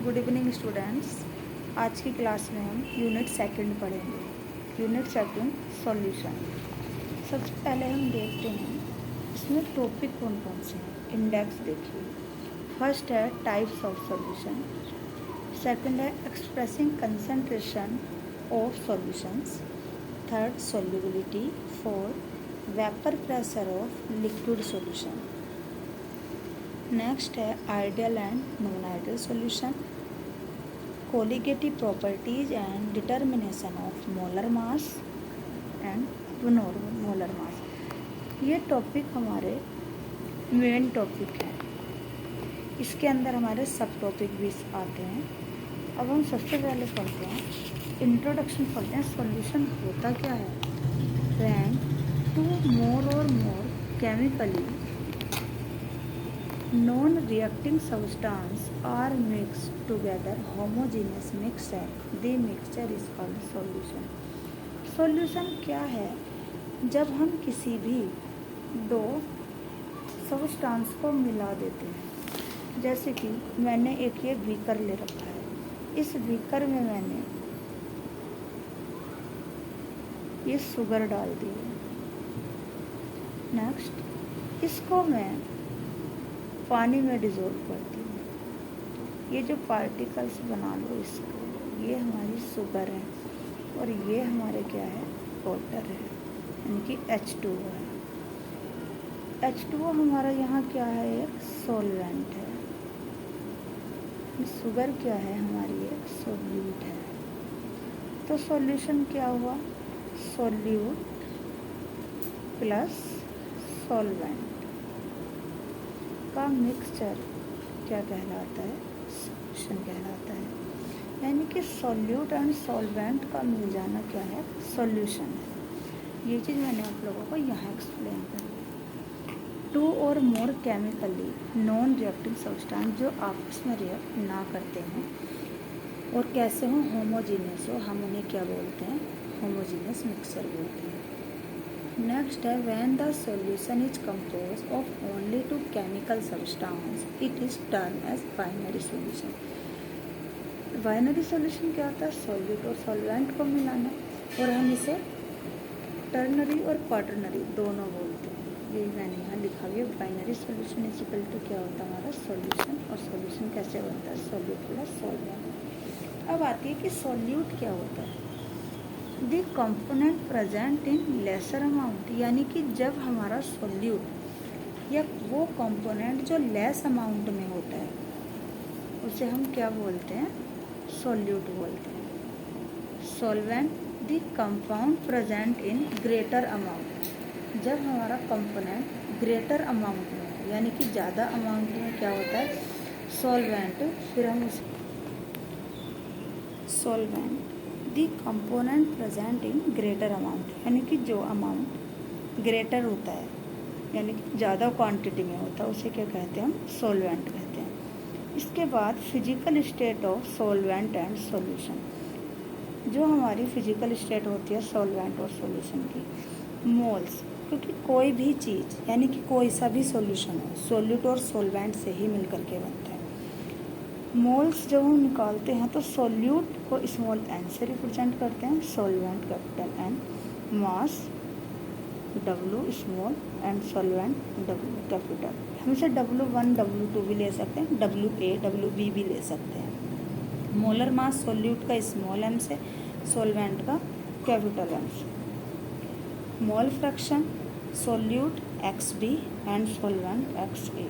Good evening students. आज की class में हम यूनिट सेकंड पढ़ेंगे। Unit second solution. सबसे पहले हम देखते हैं इसमें टॉपिक कौन कौन से हैं। इंडेक्स देखिए। फर्स्ट है टाइप्स ऑफ सॉल्यूशन, सेकंड है expressing concentration of solutions, third solubility, fourth vapour pressure of liquid solution. Next है ideal and non ideal solution, colligative properties and determination of molar mass and molar mass. ये topic हमारे main topic है। इसके अंदर हमारे सब topic भी आते हैं। अब हम सबसे पहले पढ़ते हैं, इंट्रोडक्शन पढ़ते हैं। सॉल्यूशन होता क्या है? व्हेन टू मोर और मोर chemically non-reacting substances are mixed together homogeneous mixture, the mixture is called solution. solution क्या है? जब हम किसी भी दो सब्सटेंस को मिला देते हैं। जैसे कि मैंने एक ये बीकर ले रखा है, इस बीकर में मैंने ये शुगर डाल दी है। नेक्स्ट इसको मैं पानी में डिज़ोल्व करती हूँ। ये जो पार्टिकल्स बना लो इसको, ये हमारी शुगर है और ये हमारे क्या है? वाटर है, यानी कि H2O है। H2O हमारा यहाँ क्या है? एक सॉल्वेंट है। शुगर क्या है? हमारी एक सॉल्यूट है। तो सॉल्यूशन क्या हुआ? सॉल्यूट प्लस सॉल्वेंट का मिक्सचर क्या कहलाता है? सॉल्यूशन कहलाता है। यानी कि सॉल्यूट एंड सॉल्वेंट का मिल जाना क्या है? सॉल्यूशन है। ये चीज़ मैंने आप लोगों को यहाँ एक्सप्लेन कर दी। टू और मोर केमिकली नॉन रिएक्टिंग सब्सटेंस जो आपस में रिएक्ट ना करते हैं और कैसे हो? होमोजीनियस हो, हम उन्हें क्या बोलते हैं? होमोजीनियस मिक्सचर बोलते हैं। नेक्स्ट है when the solution is compose of only two chemical substance it is term as binary solution. Binary solution क्या होता है? सॉल्यूट और सॉल्वेंट को मिलाना, और हम इसे टर्नरी और क्वाटरनरी दोनों बोलते हैं। ये मैंने यहाँ लिखा हुआ है। Binary solution is equal to क्या होता है हमारा? सॉल्यूशन। और सॉल्यूशन कैसे बनता है? Solute plus solvent. अब आती है कि सॉल्यूट क्या होता है? The component present in lesser amount, यानी कि जब हमारा सॉल्यूट या वो कंपोनेंट जो लेस अमाउंट में होता है उसे हम क्या बोलते हैं? सॉल्यूट बोलते हैं। Solvent the compound present in greater amount, जब हमारा कंपोनेंट ग्रेटर अमाउंट में है, यानी कि ज़्यादा अमाउंट में क्या होता है? सॉल्वेंट। फिर हम उस solvent the component present in greater amount, यानी कि जो अमाउंट ग्रेटर होता है, यानी कि ज़्यादा क्वांटिटी में होता है, उसे क्या कहते हैं? हम सॉल्वेंट कहते हैं। इसके बाद physical state of solvent and solution, जो हमारी फिजिकल स्टेट होती है सॉल्वेंट और सॉल्यूशन की। मोल्स, क्योंकि कोई भी चीज़ यानी कि कोई सा भी सॉल्यूशन हो सॉल्यूट और सॉल्वेंट से ही मिलकर के बनता है। मोल्स जब हम निकालते हैं तो सॉल्यूट को स्मॉल n से रिप्रेजेंट करते हैं, solvent capital N, mass W small and solvent W capital. हम इसे W1 W2 भी ले सकते हैं, WA WB भी ले सकते हैं। मोलर मास सॉल्यूट का स्मॉल m से, सॉल्वेंट का कैपिटल M से। Mole fraction solute XB and solvent XA।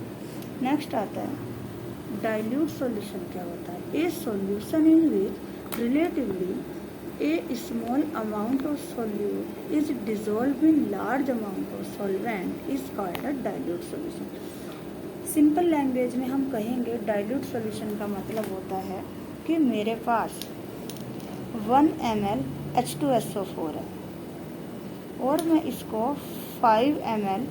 Next आता है डाइल्यूट सॉल्यूशन क्या होता है? ए solution in which relatively A small amount of solute is dissolve in large amount of solvent is called a dilute solution. Simple language में हम कहेंगे dilute solution का मतलब होता है कि मेरे पास 1 ml H2SO4 है और मैं इसको 5 ml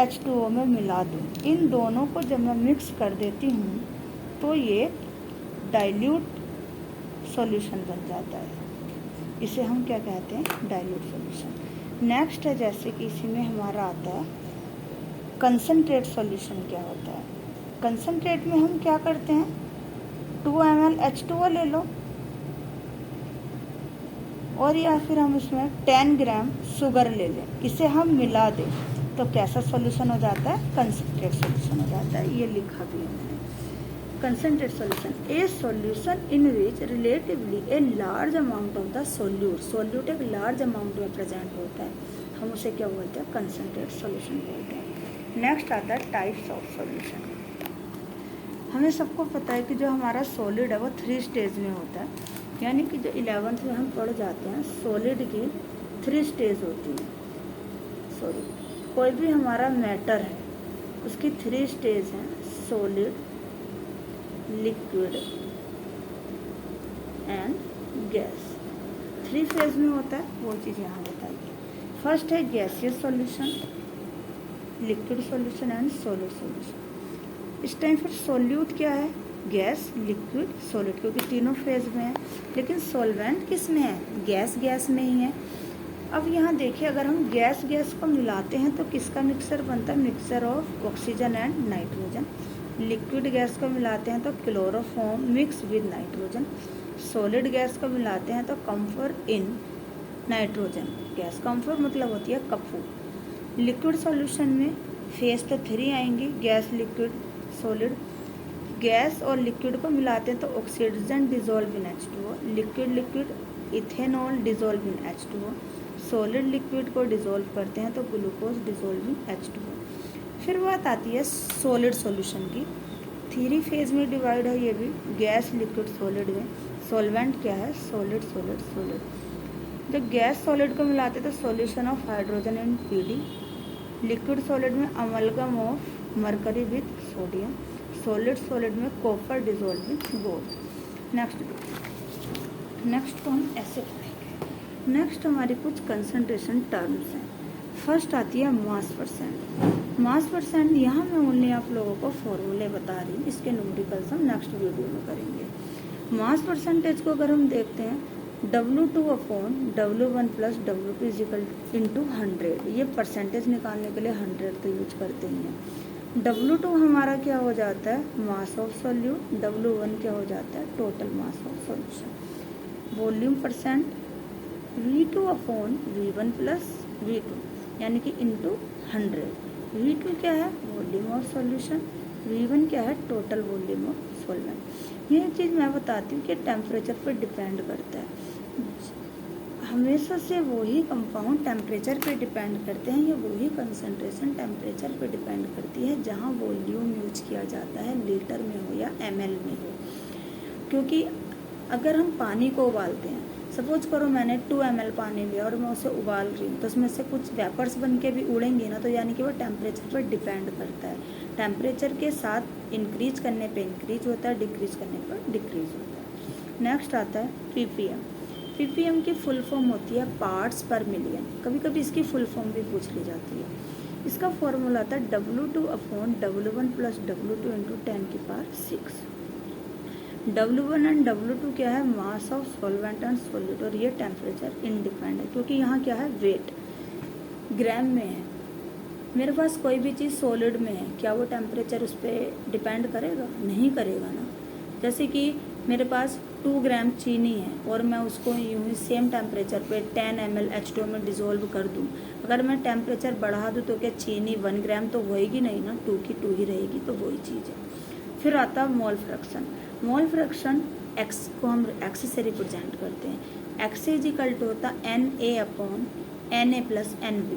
H2O में मिला दूँ। इन दोनों को जब मैं मिक्स कर देती हूँ तो ये डाइल्यूट सॉल्यूशन बन जाता है। इसे हम क्या कहते हैं? Dilute solution. नेक्स्ट है जैसे कि इसी में हमारा आता है कंसंट्रेट सॉल्यूशन क्या होता है? कंसंट्रेट में हम क्या करते हैं? 2 ml H2O ले लो, और या फिर हम इसमें 10 ग्राम शुगर ले लें, इसे हम मिला दें तो कैसा सॉल्यूशन हो जाता है? कंसंट्रेट सॉल्यूशन हो जाता है। ये लिखा भी है मैंने, concentrate solution, A solution in which relatively a large amount of the solute एक लार्ज अमाउंट में प्रेजेंट होता है, हम उसे क्या बोलते हैं? कंसंट्रेट सॉल्यूशन बोलते हैं। नेक्स्ट आता है टाइप्स ऑफ सॉल्यूशन। हमें सबको पता है कि जो हमारा सॉलिड है वो 3 स्टेज में होता है, यानी कि जो 11th में हम पढ़ जाते हैं सॉलिड की 3 स्टेज होती है। सॉरी, कोई भी हमारा मैटर है उसकी 3 स्टेज हैं, solid, liquid and gas. 3 phase में होता है, वो चीज़ यहाँ बताइए। फर्स्ट है gaseous solution, liquid solution and solid solution. इस टाइम फिर सॉल्यूट क्या है? गैस, लिक्विड, सॉलिड, क्योंकि तीनों फेज में है। लेकिन सॉल्वेंट किस में है? गैस में ही है। अब यहाँ देखिए, अगर हम गैस को मिलाते हैं तो किसका मिक्सचर बनता है? Mixture of oxygen and nitrogen. Liquid gas को मिलाते हैं तो chloroform mix with nitrogen. Solid gas को मिलाते हैं तो कम्फर इन नाइट्रोजन गैस। कम्फर मतलब होती है कफू। लिक्विड सॉल्यूशन में फेज तो 3 आएंगी, गैस, लिक्विड, सॉलिड। गैस और लिक्विड को मिलाते हैं तो oxygen dissolve in H2O, liquid ethanol dissolve in H2O, solid liquid को डिजोल्व करते हैं तो ग्लूकोज डिजोल्व इन H2O। फिर बात आती है सॉलिड सॉल्यूशन की। 3 फेज में डिवाइड है ये भी, गैस, लिक्विड, सॉलिड में। सॉल्वेंट क्या है? Solid, solid, solid. जब गैस सॉलिड को मिलाते हैं तो solution of hydrogen in PD। Liquid solid में amalgam of mercury with sodium. Solid में copper dissolve with gold. Next को हम ऐसे पढ़ेंगे। नेक्स्ट हमारी कुछ कंसंट्रेशन टर्म्स हैं। फर्स्ट आती है मास परसेंट। मास परसेंट यहाँ मैं ओनली आप लोगों को फॉर्मूले बता रही हूँ, इसके न्यूमेरिकल्स हम नेक्स्ट वीडियो में करेंगे। मास परसेंटेज को अगर हम देखते हैं, W2/W1 + W2 इजिकल इंटू 100, ये परसेंटेज निकालने के लिए 100 का यूज करते हैं। W2 हमारा क्या हो जाता है? Mass of solute. W1 क्या हो जाता है? Total mass of solution. Volume percent V2/V1 + V2, यानी कि इंटू 100। V2 क्या है? Volume of solution. V1 क्या है? Total volume of solvent. ये चीज़ मैं बताती हूँ कि टेम्परेचर पर डिपेंड करता है। हमेशा से वही कंपाउंड टेम्परेचर पे डिपेंड करते हैं, या वही कंसंट्रेशन टेम्परेचर पे डिपेंड करती है जहाँ वॉल्यूम यूज किया जाता है, लीटर में हो या ml में हो। क्योंकि अगर हम पानी को उबालते हैं, सपोज करो मैंने 2 ml पानी लिया और मैं उसे उबाल रही हूँ, तो उसमें से कुछ वेपर्स बन के भी उड़ेंगे ना, तो यानी कि वो टेम्परेचर पर डिपेंड करता है। टेम्परेचर के साथ इंक्रीज करने पे इंक्रीज होता है, डिक्रीज करने पर डिक्रीज होता है। नेक्स्ट आता है ppm। ppm की फुल फॉर्म होती है पार्ट्स पर मिलियन। कभी कभी इसकी फुल फॉर्म भी पूछ ली जाती है। इसका फॉर्मूला आता है W2/W1 + W2 × 10⁶। W1 and W2 क्या है? Mass of solvent and solute, और ये टेम्परेचर इंडिपेंडेंट, क्योंकि यहाँ क्या है? वेट ग्राम में है। मेरे पास कोई भी चीज़ सॉलिड में है, क्या वो टेम्परेचर उस पर डिपेंड करेगा? नहीं करेगा ना। जैसे कि मेरे पास 2 ग्राम चीनी है और मैं उसको यूँ ही सेम टेम्परेचर पे 10 ml H2O में डिज़ोल्व कर दूँ, अगर मैं टेम्परेचर बढ़ा दूँ तो क्या चीनी 1 ग्राम तो होएगी नहीं ना, 2 की 2 ही रहेगी। तो वही चीज़ है। फिर आता है mole fraction. Mole fraction x को हम x से रिप्रेजेंट करते हैं। x = होता है Na/Na + Nv।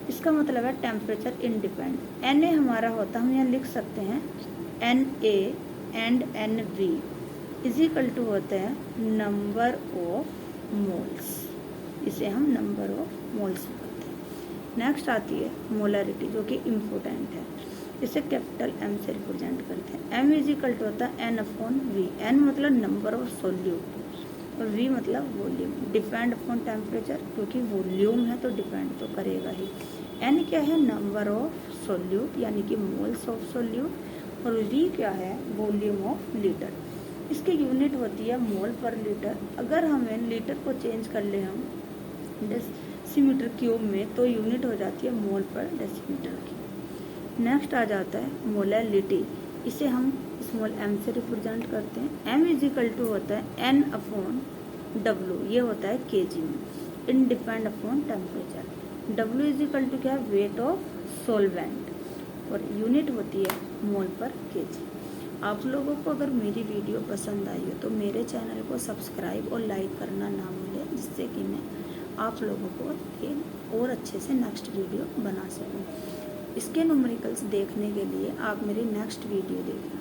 इसका मतलब है टेम्परेचर इंडिपेंडेंट। Na हमारा होता है, हम यहाँ लिख सकते हैं Na एंड Nv = होता है नंबर ऑफ मोल्स। इसे हम नंबर ऑफ मोल्स बोलते हैं। नेक्स्ट आती है मोलरिटी, जो कि इम्पोर्टेंट है। इसे कैपिटल M से रिप्रेजेंट करते हैं। M = होता है N/V। N मतलब नंबर ऑफ सोल्यूट और V मतलब वॉल्यूम। डिपेंड अपॉन टेम्परेचर, क्योंकि वॉल्यूम है तो डिपेंड तो करेगा ही। N क्या है? नंबर ऑफ सोल्यूट, यानी कि मोल्स ऑफ सोल्यूट, और V क्या है? Volume of litre. इसकी यूनिट होती है मोल पर लीटर। अगर हमें लीटर को चेंज कर ले हम डेसीमीटर क्यूब में, तो यूनिट हो जाती है मोल पर डेसीमीटर की। नेक्स्ट आ जाता है मोलैलिटी। इसे हम स्मॉल m से रिप्रेजेंट करते हैं। m इज इक्वल टू होता है n अपॉन w, ये होता है kg में, independent upon temperature. w is equal to क्या है, वेट ऑफ सोलवेंट, और यूनिट होती है मोल पर kg। आप लोगों को अगर मेरी वीडियो पसंद आई हो तो मेरे चैनल को सब्सक्राइब और लाइक करना ना भूलें, जिससे कि मैं आप लोगों को एक और अच्छे से नेक्स्ट वीडियो बना सकूं। इसके न्यूमेरिकल्स देखने के लिए आप मेरी नेक्स्ट वीडियो देखना।